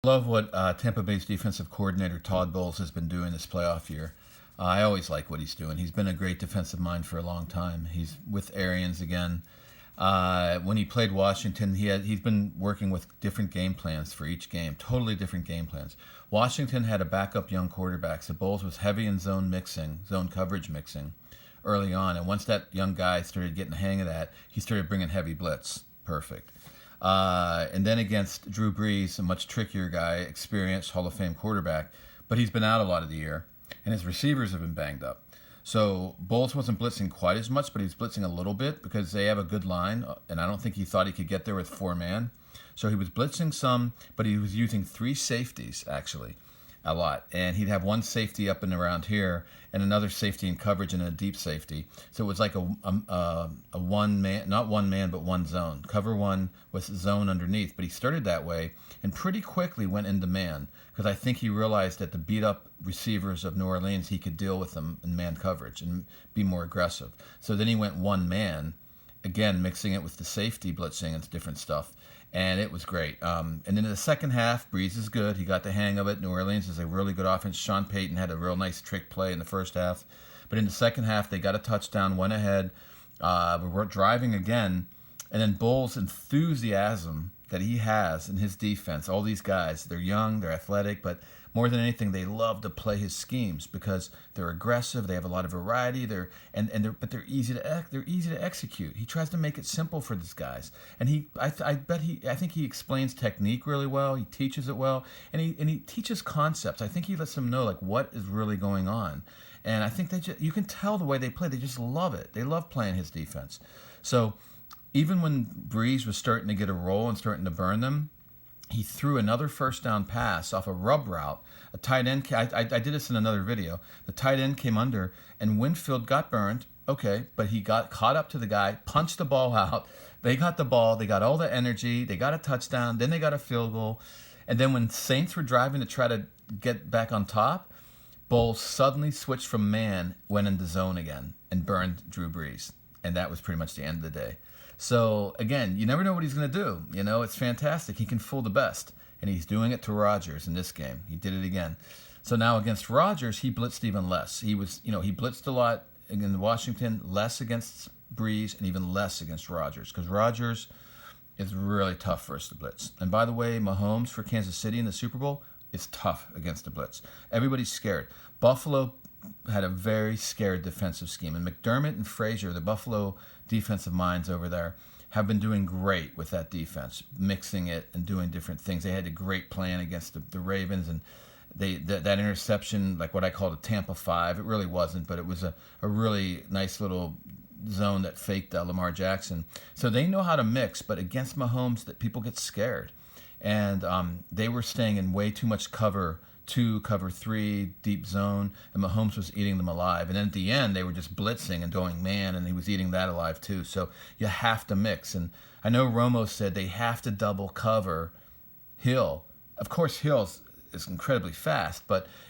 Love what Tampa Bay's defensive coordinator Todd Bowles has been doing this playoff year. I always like what he's doing. He's been a great defensive mind for a long time. He's with Arians again. When he played Washington, he's been working with different game plans for each game, totally different game plans. Washington had a backup young quarterback, so Bowles was heavy in zone coverage mixing early on, and once that young guy started getting the hang of that, he started bringing heavy blitz. Perfect. And then against Drew Brees, a much trickier guy, experienced Hall of Fame quarterback, but he's been out a lot of the year, and his receivers have been banged up. So Bowles wasn't blitzing quite as much, but he's blitzing a little bit because they have a good line, and I don't think he thought he could get there with four man. So he was blitzing some, but he was using three safeties, actually, a lot. And he'd have one safety up and around here and another safety in coverage and a deep safety. So it was like a one man, not one man, but one zone. Cover one with zone underneath. But he started that way and pretty quickly went into man because I think he realized that the beat up receivers of New Orleans, he could deal with them in man coverage and be more aggressive. So then he went one man, again, mixing it with the safety blitzing and different stuff. And it was great. And then in the second half, Breeze is good. He got the hang of it. New Orleans is a really good offense. Sean Payton had a real nice trick play in the first half. But in the second half, they got a touchdown, went ahead. We were driving again. And then Bowles' enthusiasm that he has in his defense, all these guys, they're young, they're athletic, but more than anything, they love to play his schemes because they're aggressive. They have a lot of variety. But they're easy to execute. He tries to make it simple for these guys, and I think he explains technique really well. He teaches it well, and he teaches concepts. I think he lets them know like what is really going on, and I think you can tell the way they play. They just love it. They love playing his defense. So even when Breeze was starting to get a roll and starting to burn them, he threw another first down pass off a rub route. A tight end, I did this in another video. The tight end came under, and Winfield got burned. Okay, but he got caught up to the guy, punched the ball out. They got the ball. They got all the energy. They got a touchdown. Then they got a field goal. And then when Saints were driving to try to get back on top, Bowles suddenly switched from man, went into zone again, and burned Drew Brees. And that was pretty much the end of the day. So, again, you never know what he's going to do. You know, it's fantastic. He can fool the best. And he's doing it to Rodgers in this game. He did it again. So now against Rodgers, he blitzed even less. He blitzed a lot in Washington, less against Breeze, and even less against Rodgers. Because Rodgers is really tough for us to blitz. And by the way, Mahomes for Kansas City in the Super Bowl is tough against the blitz. Everybody's scared. Buffalo had a very scared defensive scheme. And McDermott and Frazier, the Buffalo defensive minds over there, have been doing great with that defense, mixing it and doing different things. They had a great plan against the Ravens, and that interception, like what I called a Tampa 5, it really wasn't, but it was a really nice little zone that faked Lamar Jackson. So they know how to mix, but against Mahomes, that people get scared. And they were staying in way too much cover 2, cover 3, deep zone, and Mahomes was eating them alive. And then at the end, they were just blitzing and going man, and he was eating that alive too. So you have to mix. And I know Romo said they have to double cover Hill. Of course, Hill is incredibly fast,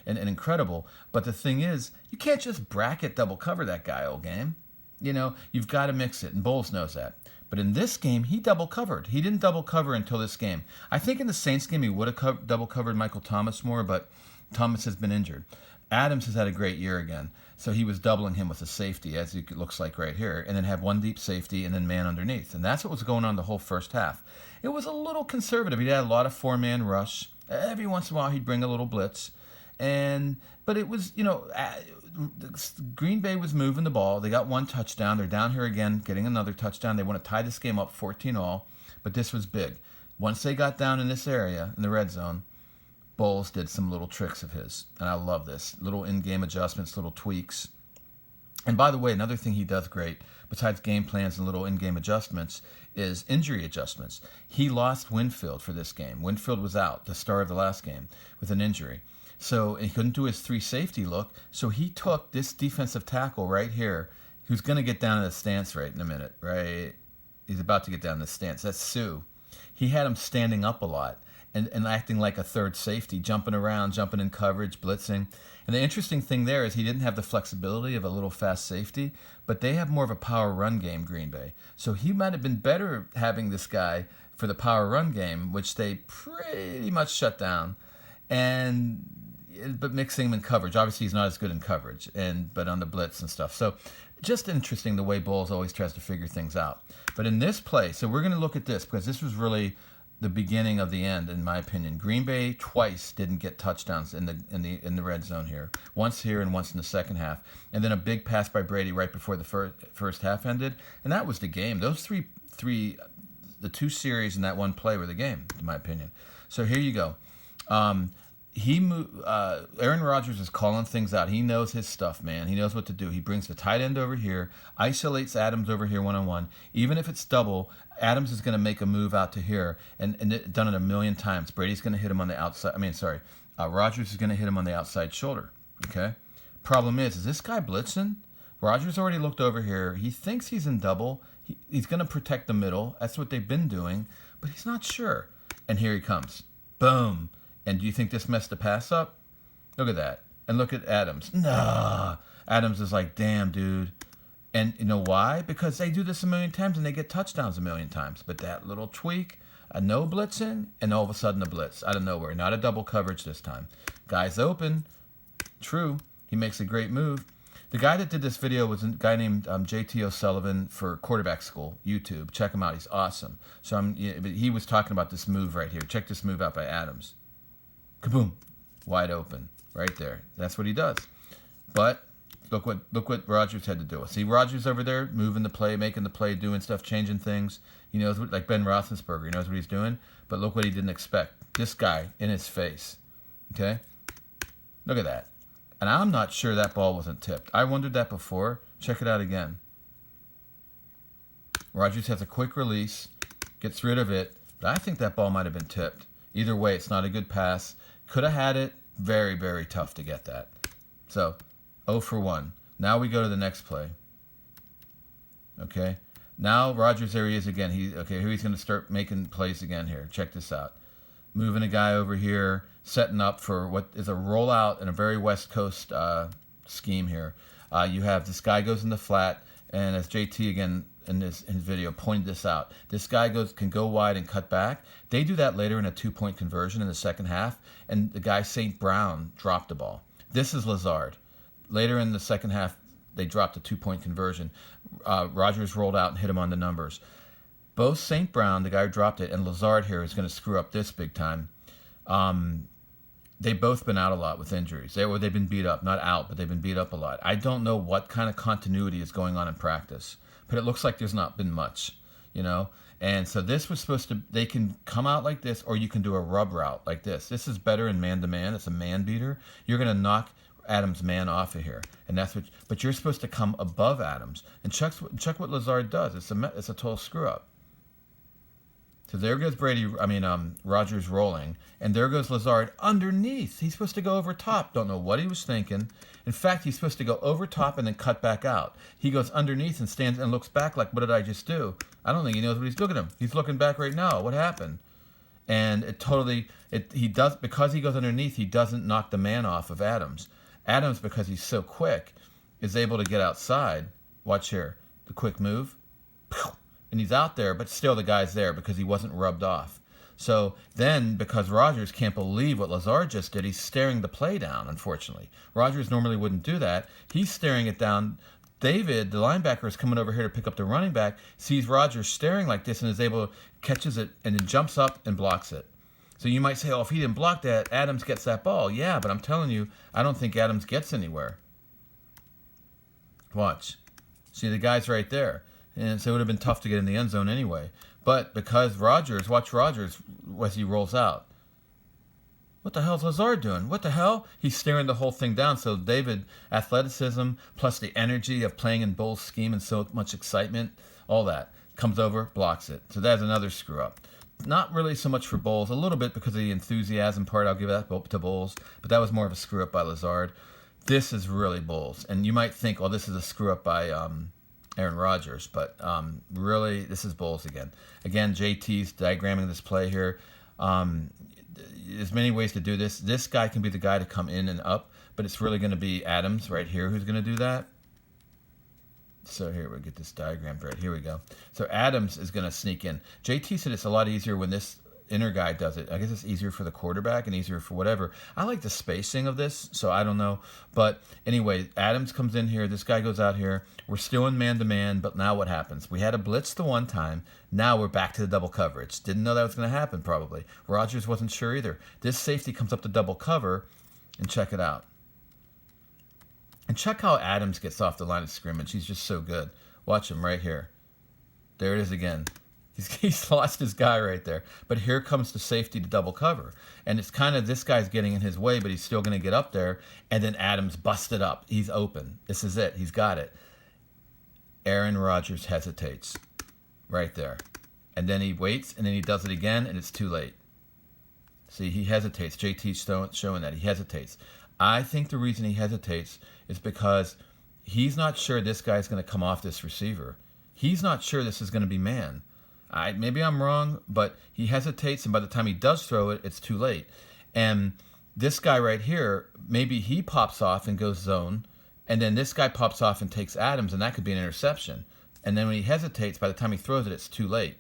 and incredible. But the thing is, you can't just bracket double cover that guy all game. You know, you've got to mix it, and Bowles knows that. But in this game, he double covered. He didn't double cover until this game. I think in the Saints game, he would have double covered Michael Thomas more, but Thomas has been injured. Adams has had a great year again, so he was doubling him with a safety, as it looks like right here, and then have one deep safety and then man underneath. And that's what was going on the whole first half. It was a little conservative. He had a lot of four-man rush. Every once in a while, he'd bring a little blitz. But it was, Green Bay was moving the ball. They got one touchdown. They're down here again, getting another touchdown. They want to tie this game up 14-all, but this was big. Once they got down in this area, in the red zone, Bowles did some little tricks of his, and I love this. Little in-game adjustments, little tweaks. And by the way, another thing he does great, besides game plans and little in-game adjustments, is injury adjustments. He lost Winfield for this game. Winfield was out, the star of the last game, with an injury. So he couldn't do his 3 safety look. So he took this defensive tackle right here, who's going to get down in the stance right in a minute, right? He's about to get down in the stance. That's Sue. He had him standing up a lot and acting like a third safety, jumping around, jumping in coverage, blitzing. And the interesting thing there is he didn't have the flexibility of a little fast safety, but they have more of a power run game, Green Bay. So he might have been better having this guy for the power run game, which they pretty much shut down. But mixing him in coverage. Obviously, he's not as good in coverage, but on the blitz and stuff. So just interesting the way Bowles always tries to figure things out. But in this play, so we're going to look at this because this was really the beginning of the end, in my opinion. Green Bay twice didn't get touchdowns in the red zone here. Once here and once in the second half. And then a big pass by Brady right before the first half ended. And that was the game. Those the two series and that one play were the game, in my opinion. So here you go. Aaron Rodgers is calling things out. He knows his stuff, man. He knows what to do. He brings the tight end over here, isolates Adams over here one-on-one. Even if it's double, Adams is going to make a move out to here, and done it a million times. Brady's going to hit him on the outside. Rodgers is going to hit him on the outside shoulder. Okay. Problem is this guy blitzing? Rodgers already looked over here. He thinks he's in double. He's going to protect the middle. That's what they've been doing, but he's not sure. And here he comes. Boom. And do you think this messed the pass up? Look at that. And look at Adams. Nah. Adams is like, damn, dude. And you know why? Because they do this a million times and they get touchdowns a million times. But that little tweak, a no blitzing, and all of a sudden a blitz out of nowhere. Not a double coverage this time. Guy's open. True. He makes a great move. The guy that did this video was a guy named JT O'Sullivan for Quarterback School, YouTube. Check him out. He's awesome. So he was talking about this move right here. Check this move out by Adams. Kaboom. Wide open. Right there. That's what he does. But look what Rodgers had to do. See Rodgers over there moving the play, making the play, doing stuff, changing things. He knows what, like Ben Roethlisberger. He knows what he's doing. But look what he didn't expect. This guy in his face. Okay? Look at that. And I'm not sure that ball wasn't tipped. I wondered that before. Check it out again. Rodgers has a quick release, gets rid of it, but I think that ball might have been tipped. Either way, it's not a good pass. Could have had it. Very, very tough to get that. So, 0 for 1. Now we go to the next play. Okay. Now Rodgers, there he is again. Here he's going to start making plays again here. Check this out. Moving a guy over here, setting up for what is a rollout in a very West Coast scheme here. You have this guy goes in the flat, and as JT again in his video pointed this out, this guy can go wide and cut back. They do that later in a 2-point conversion in the second half, and the guy St. Brown dropped the ball. This is Lazard. Later in the second half, they dropped a 2-point conversion. Rodgers rolled out and hit him on the numbers. Both St. Brown, the guy who dropped it, and Lazard here is going to screw up this big time. They've both been out a lot with injuries. They've been beat up. Not out, but they've been beat up a lot. I don't know what kind of continuity is going on in practice, but it looks like there's not been much, you know? And so this was supposed to, they can come out like this, or you can do a rub route like this. This is better in man-to-man. It's a man beater. You're going to knock Adams' man off of here, and that's what. But you're supposed to come above Adams. And check what Lazard does. It's a total screw-up. So there goes Rodgers rolling, and there goes Lazard underneath. He's supposed to go over top. Don't know what he was thinking. In fact, he's supposed to go over top and then cut back out. He goes underneath and stands and looks back like, what did I just do? I don't think he knows what he's looking at him. He's looking back right now. What happened? And he does, because he goes underneath, he doesn't knock the man off of Adams. Adams, because he's so quick, is able to get outside. Watch here. The quick move. And he's out there, but still the guy's there because he wasn't rubbed off. So then, because Rodgers can't believe what Lazard just did, he's staring the play down, unfortunately. Rodgers normally wouldn't do that. He's staring it down. David, the linebacker, is coming over here to pick up the running back, sees Rodgers staring like this and is able to catches it and then jumps up and blocks it. So you might say, oh, if he didn't block that, Adams gets that ball. Yeah, but I'm telling you, I don't think Adams gets anywhere. Watch. See, the guy's right there. And so it would have been tough to get in the end zone anyway. But because watch Rodgers as he rolls out. What the hell's Lazard doing? What the hell? He's staring the whole thing down. So David, athleticism plus the energy of playing in Bull's scheme and so much excitement, all that, comes over, blocks it. So that's another screw up. Not really so much for Bowles, a little bit because of the enthusiasm part. I'll give that to Bowles, but that was more of a screw up by Lazard. This is really Bowles, and you might think, oh, this is a screw up by Aaron Rodgers, but really, this is Bowles again. Again, JT's diagramming this play here. There's many ways to do this. This guy can be the guy to come in and up, but it's really going to be Adams right here who's going to do that. So here, we'll get this diagram right. Here we go. So Adams is going to sneak in. JT said it's a lot easier when this inner guy does it. I guess it's easier for the quarterback and easier for whatever. I like the spacing of this, so I don't know. But anyway, Adams comes in here. This guy goes out here. We're still in man-to-man, but now what happens? We had a blitz the one time. Now we're back to the double coverage. Didn't know that was going to happen, probably. Rodgers wasn't sure either. This safety comes up to double cover, and check it out. And check how Adams gets off the line of scrimmage. He's just so good. Watch him right here. There it is again. He's lost his guy right there. But here comes the safety to double cover. And it's kind of this guy's getting in his way, but he's still going to get up there. And then Adams busted up. He's open. This is it. He's got it. Aaron Rodgers hesitates right there. And then he waits, and then he does it again, and it's too late. See, he hesitates. JT's showing that. He hesitates. I think the reason he hesitates is because he's not sure this guy's going to come off this receiver. He's not sure this is going to be man. Maybe I'm wrong, but he hesitates, and by the time he does throw it, it's too late. And this guy right here, maybe he pops off and goes zone, and then this guy pops off and takes Adams, and that could be an interception. And then when he hesitates, by the time he throws it, it's too late.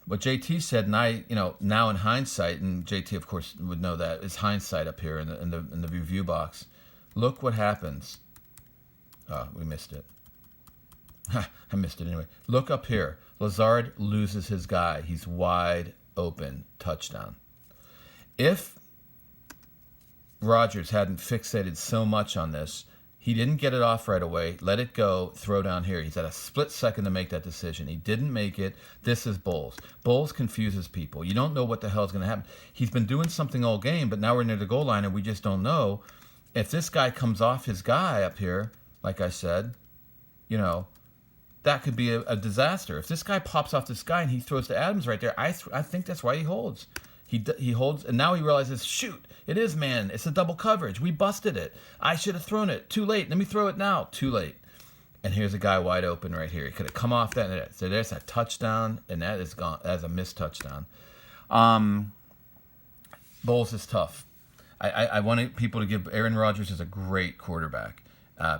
What JT said, and now in hindsight, and JT of course would know that, is hindsight up here in the review box. Look what happens. Oh, we missed it. I missed it anyway. Look up here. Lazard loses his guy. He's wide open. Touchdown. If Rodgers hadn't fixated so much on this, he didn't get it off right away, let it go, throw down here. He's had a split second to make that decision. He didn't make it. This is Bowles. Bowles confuses people. You don't know what the hell is going to happen. He's been doing something all game, but now we're near the goal line and we just don't know. If this guy comes off his guy up here, like I said, that could be a disaster. If this guy pops off this guy and he throws to Adams right there, I think that's why he holds. He holds, and now he realizes, shoot, it is man. It's a double coverage. We busted it. I should have thrown it. Too late. Let me throw it now. Too late. And here's a guy wide open right here. He could have come off that. So there's a touchdown, and that is gone. That's a missed touchdown. Bowles is tough. I want people to give Aaron Rodgers is a great quarterback.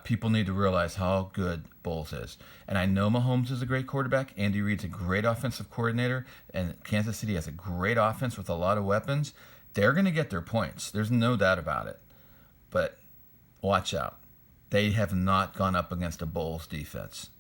People need to realize how good Bowles is. And I know Mahomes is a great quarterback. Andy Reid's a great offensive coordinator. And Kansas City has a great offense with a lot of weapons. They're going to get their points. There's no doubt about it. But watch out. They have not gone up against a Bowles defense.